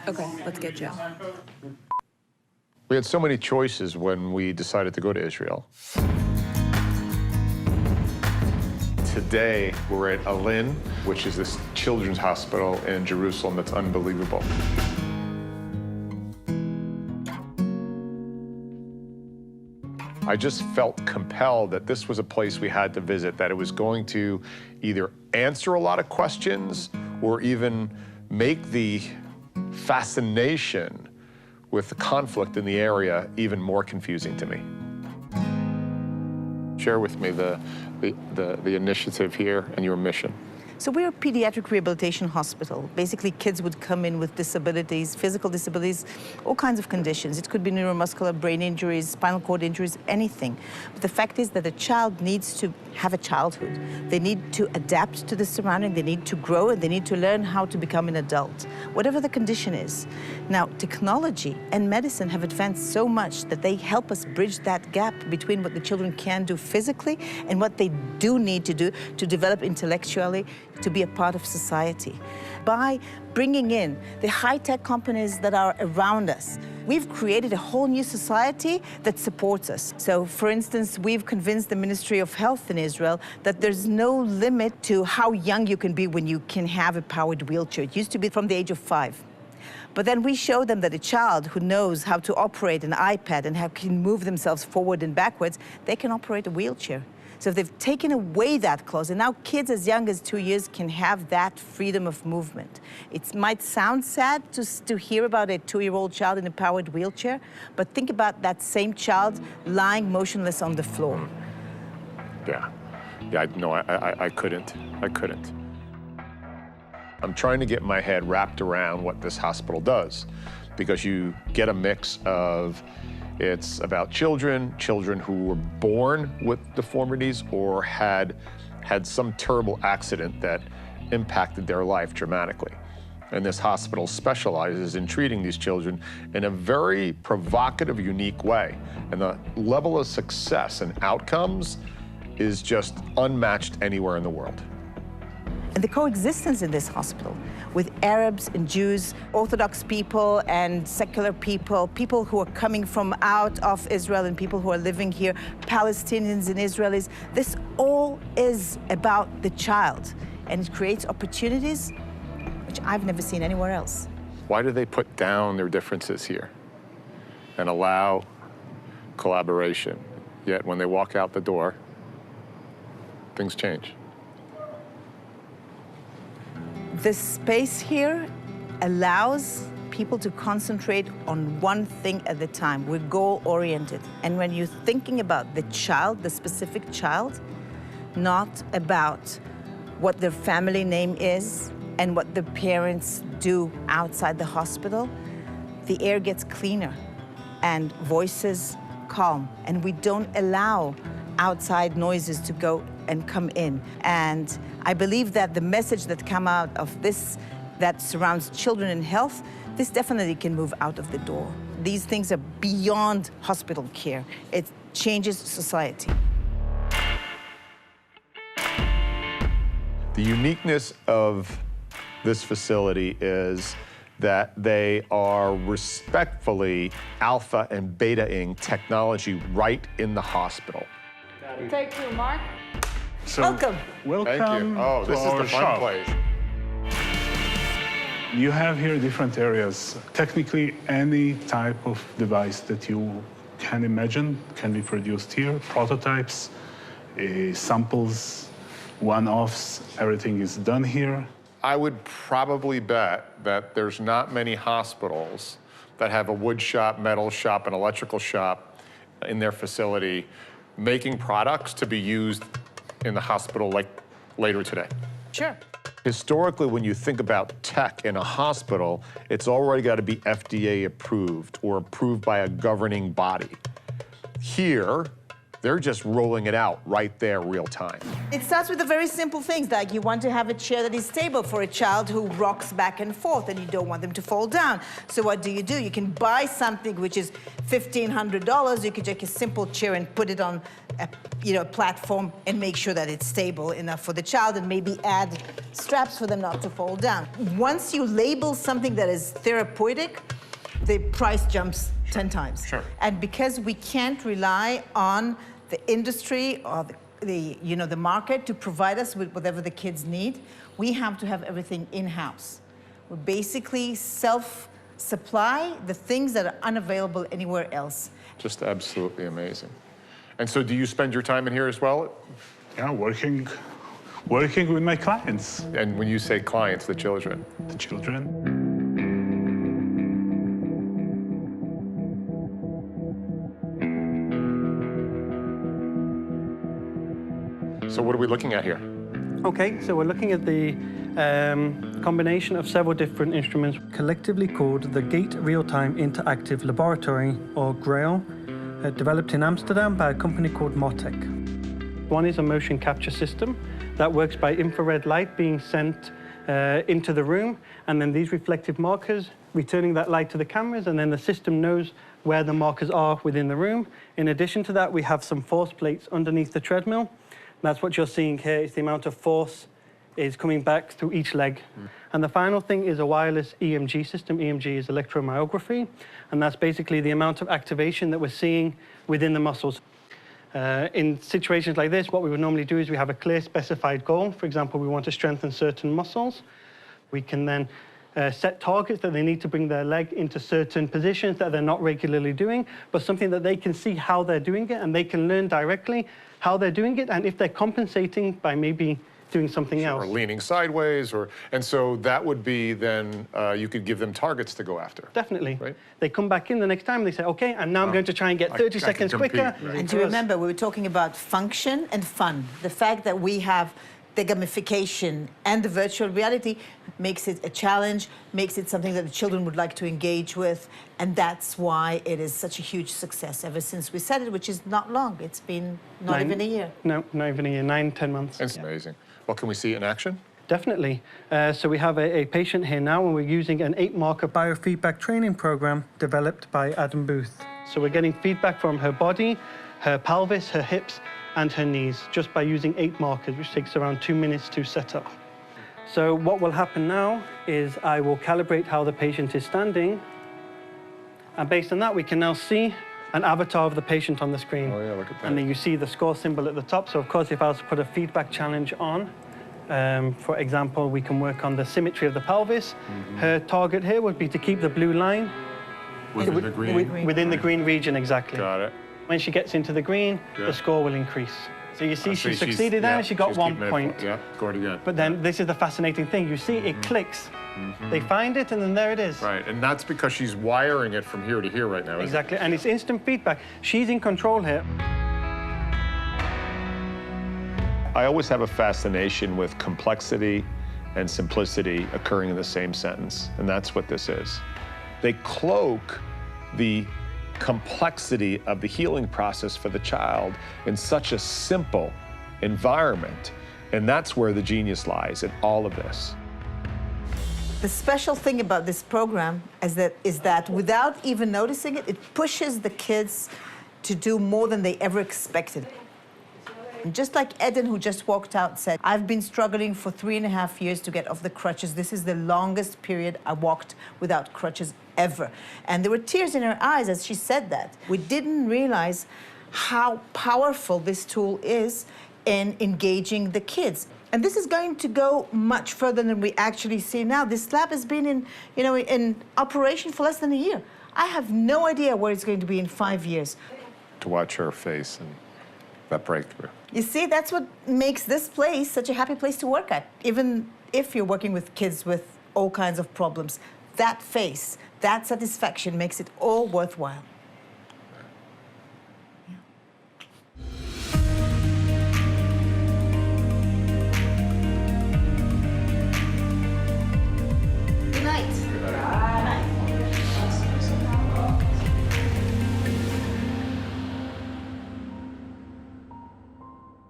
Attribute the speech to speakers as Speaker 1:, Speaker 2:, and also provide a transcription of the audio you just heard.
Speaker 1: Okay, let's get Joe.
Speaker 2: We had so many choices when we decided to go to Israel. Today, we're at Alyn, which is this children's hospital in Jerusalem that's unbelievable. I just felt compelled that this was a place we had to visit, that it was going to either answer a lot of questions or even make the fascination with the conflict in the area even more confusing to me. Share with me the initiative here and your mission.
Speaker 3: So we're a pediatric rehabilitation hospital. Basically, kids would come in with disabilities, physical disabilities, all kinds of conditions. It could be neuromuscular, brain injuries, spinal cord injuries, anything. But the fact is that a child needs to have a childhood. They need to adapt to the surrounding, they need to grow, and they need to learn how to become an adult, whatever the condition is. Now, technology and medicine have advanced so much that they help us bridge that gap between what the children can do physically and what they do need to do to develop intellectually, to be a part of society. By bringing in the high-tech companies that are around us, we've created a whole new society that supports us. So, for instance, we've convinced the Ministry of Health in Israel that there's no limit to how young you can be when you can have a powered wheelchair. It used to be from the age of 5. But then we show them that a child who knows how to operate an iPad and how can move themselves forward and backwards, they can operate a wheelchair. So if they've taken away that clause, and now kids as young as 2 years can have that freedom of movement. It might sound sad to hear about a 2-year-old child in a powered wheelchair, but think about that same child lying motionless on the floor.
Speaker 2: Yeah, no, I couldn't. I'm trying to get my head wrapped around what this hospital does, because you get a mix of it's about children who were born with deformities or had some terrible accident that impacted their life dramatically. And this hospital specializes in treating these children in a very provocative, unique way. And the level of success and outcomes is just unmatched anywhere in the world.
Speaker 3: And the coexistence in this hospital with Arabs and Jews, Orthodox people and secular people, people who are coming from out of Israel and people who are living here, Palestinians and Israelis, this all is about the child. And it creates opportunities which I've never seen anywhere else.
Speaker 2: Why do they put down their differences here and allow collaboration? Yet when they walk out the door, things change.
Speaker 3: This space here allows people to concentrate on one thing at a time. We're goal-oriented. And when you're thinking about the child, the specific child, not about what their family name is and what the parents do outside the hospital, the air gets cleaner and voices calm. And we don't allow outside noises to go and come in. And I believe that the message that come out of this, that surrounds children and health, this definitely can move out of the door. These things are beyond hospital care. It changes society.
Speaker 2: The uniqueness of this facility is that they are respectfully alpha and beta-ing technology right in the hospital.
Speaker 1: Take 2, Mark.
Speaker 4: So,
Speaker 3: Welcome.
Speaker 4: Welcome.
Speaker 2: Thank you. Oh, this
Speaker 4: to
Speaker 2: is
Speaker 4: our
Speaker 2: the fun
Speaker 4: shop.
Speaker 2: place.
Speaker 4: You have here different areas. Technically, any type of device that you can imagine can be produced here. Prototypes, samples, one-offs, everything is done here.
Speaker 2: I would probably bet that there's not many hospitals that have a wood shop, metal shop, and electrical shop in their facility making products to be used in the hospital like later today.
Speaker 3: Sure.
Speaker 2: Historically, when you think about tech in a hospital, it's already got to be FDA approved or approved by a governing body. Here, They're just rolling it out right there, real time.
Speaker 3: It starts with the very simple things, like you want to have a chair that is stable for a child who rocks back and forth, and you don't want them to fall down. So what do? You can buy something which is $1,500. You can take a simple chair and put it on a platform and make sure that it's stable enough for the child, and maybe add straps for them not to fall down. Once you label something that is therapeutic, the price jumps 10 times.
Speaker 2: Sure.
Speaker 3: And because we can't rely on the industry or the market to provide us with whatever the kids need, we have to have everything in-house. We basically self-supply the things that are unavailable anywhere else.
Speaker 2: Just absolutely amazing. And so do you spend your time in here as well?
Speaker 4: Yeah, working with my clients.
Speaker 2: And when you say clients, the children?
Speaker 4: The children.
Speaker 2: So what are we looking at here?
Speaker 5: Okay, so we're looking at the combination of several different instruments collectively called the Gait Real-Time Interactive Laboratory, or GRAIL, developed in Amsterdam by a company called Motec. One is a motion capture system that works by infrared light being sent into the room, and then these reflective markers returning that light to the cameras, and then the system knows where the markers are within the room. In addition to that, we have some force plates underneath the treadmill. That's what you're seeing here, is the amount of force is coming back through each leg. And the final thing is a wireless EMG system. EMG is electromyography, and that's basically the amount of activation that we're seeing within the muscles. In situations like this, what we would normally do is we have a clear specified goal. For example, we want to strengthen certain muscles. We can then set targets that they need to bring their leg into certain positions that they're not regularly doing, but something that they can see how they're doing it, and they can learn directly how they're doing it, and if they're compensating by maybe doing something else.
Speaker 2: Or leaning sideways, and so that would be then, you could give them targets to go after.
Speaker 5: Definitely.
Speaker 2: Right?
Speaker 5: They come back in the next time, they say, okay, and now I'm going to try and get 30
Speaker 2: I
Speaker 5: seconds
Speaker 2: can compete,
Speaker 5: quicker.
Speaker 2: right.
Speaker 3: And you remember, we were talking about function and fun. The fact that we have the gamification and the virtual reality makes it a challenge, makes it something that the children would like to engage with, and that's why it is such a huge success ever since we said it, which is not long. It's been not even a year.
Speaker 5: No, not even a year, 9-10 months.
Speaker 2: It's amazing. Well, can we see it in action?
Speaker 5: Definitely. So we have a patient here now, and we're using an 8-marker biofeedback training program developed by Adam Booth. So we're getting feedback from her body, her pelvis, her hips, and her knees, just by using 8 markers, which takes around 2 minutes to set up. So what will happen now is I will calibrate how the patient is standing, and based on that, we can now see an avatar of the patient on the screen.
Speaker 2: Oh yeah, look at that.
Speaker 5: And then you see the score symbol at the top. So of course, if I was to put a feedback challenge on, for example, we can work on the symmetry of the pelvis. Her target here would be to keep the blue line
Speaker 2: Within the green?
Speaker 5: within the green region, exactly.
Speaker 2: Got it.
Speaker 5: When she gets into the green,
Speaker 2: Yeah.
Speaker 5: the score will increase. So you see, she
Speaker 2: she's-
Speaker 5: succeeded there,
Speaker 2: yeah,
Speaker 5: and she got
Speaker 2: she's
Speaker 5: 1
Speaker 2: keeping it
Speaker 5: point.
Speaker 2: Yeah, go again.
Speaker 5: But then this is the fascinating thing. You see, it clicks. They find it, and then there it is.
Speaker 2: Right, and that's because she's wiring it from here to here right now, isn't it?
Speaker 5: Exactly, and it's instant feedback. She's in control here.
Speaker 2: I always have a fascination with complexity and simplicity occurring in the same sentence, and that's what this is. They cloak the complexity of the healing process for the child in such a simple environment, and that's where the genius lies in all of this.
Speaker 3: The special thing about this program is that without even noticing it, it pushes the kids to do more than they ever expected. And just like Eden, who just walked out, said, I've been struggling for 3.5 years to get off the crutches. This is the longest period I walked without crutches ever. And there were tears in her eyes as she said that. We didn't realize how powerful this tool is in engaging the kids. And this is going to go much further than we actually see now. This lab has been in operation for less than a year. I have no idea where it's going to be in 5 years.
Speaker 2: To watch her face and that breakthrough.
Speaker 3: You see, that's what makes this place such a happy place to work at. Even if you're working with kids with all kinds of problems, that face, that satisfaction makes it all worthwhile.